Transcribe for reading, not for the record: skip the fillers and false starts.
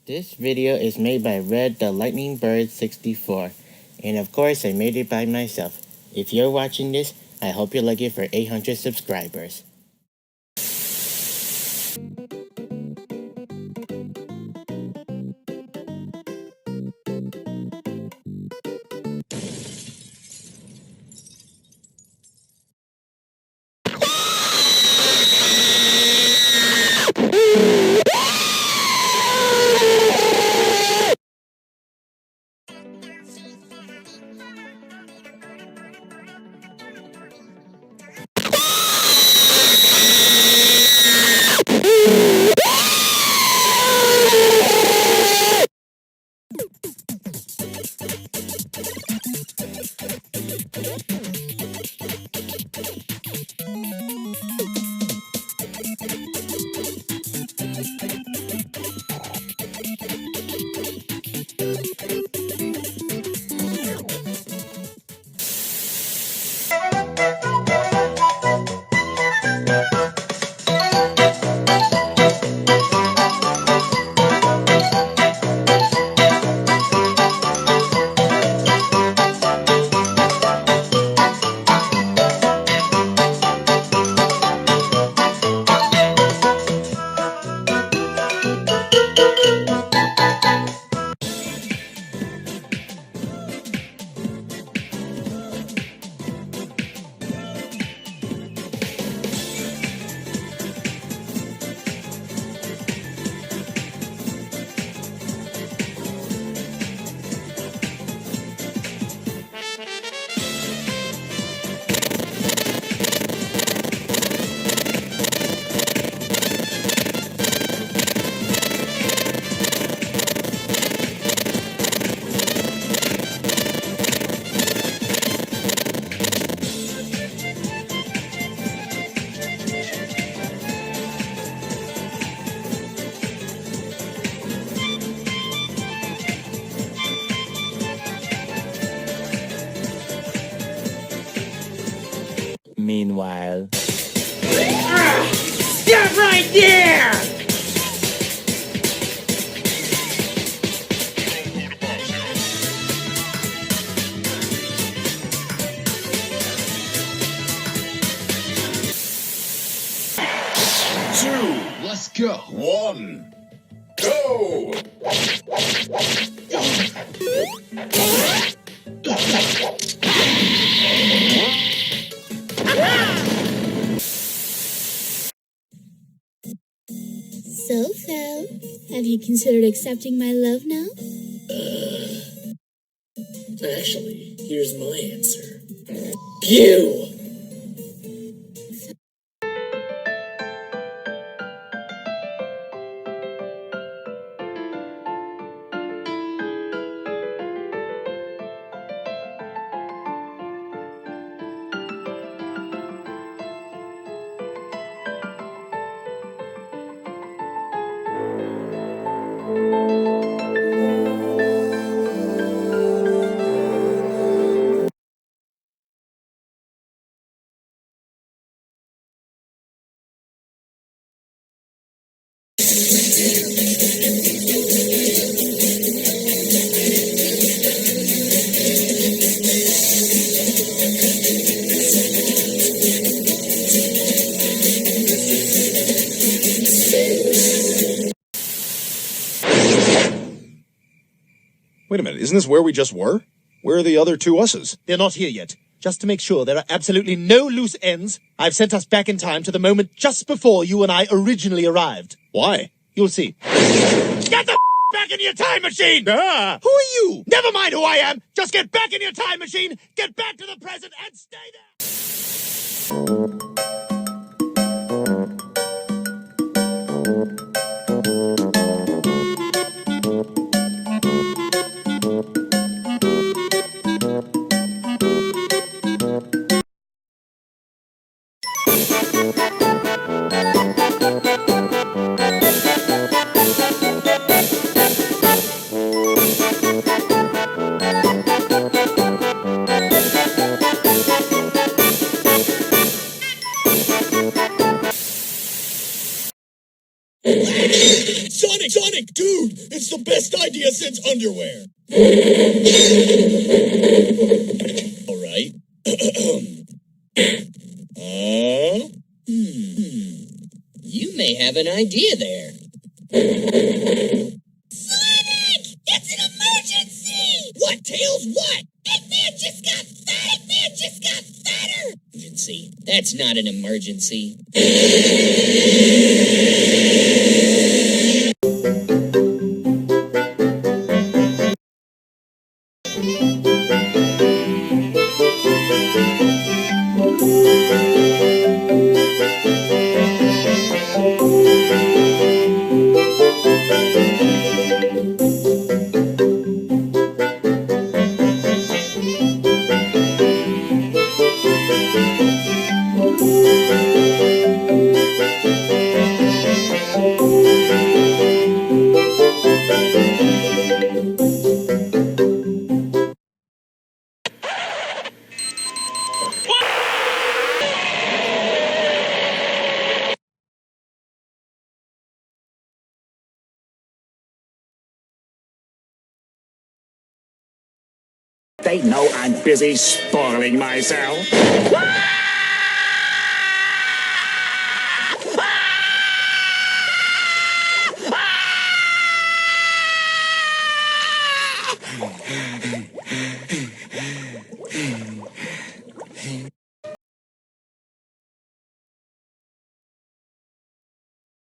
This video is made by Red the Lightning Bird 64, and of course I made it by myself. If you're watching this, I hope you're lucky for 800 subscribers. Meanwhile... Stop right there! Two, let's go. One, go! So, Fel, have you considered accepting my love now? Actually, here's my answer. You! Wait a minute, isn't this where we just were? Where are the other two us's? They're not here yet. Just to make sure there are absolutely no loose ends, I've sent us back in time to the moment just before you and I originally arrived. Why? You'll see. Get the back in your time machine! Who are you? Never mind who I am! Just get back in your time machine, get back to the present, and stay there! Sonic, dude, it's the best idea since underwear. All right. You may have an idea there. Sonic! It's an emergency! What, Tails? What? Eggman just got fat! Eggman just got fatter! Emergency. That's not an emergency. They know I'm busy spoiling myself.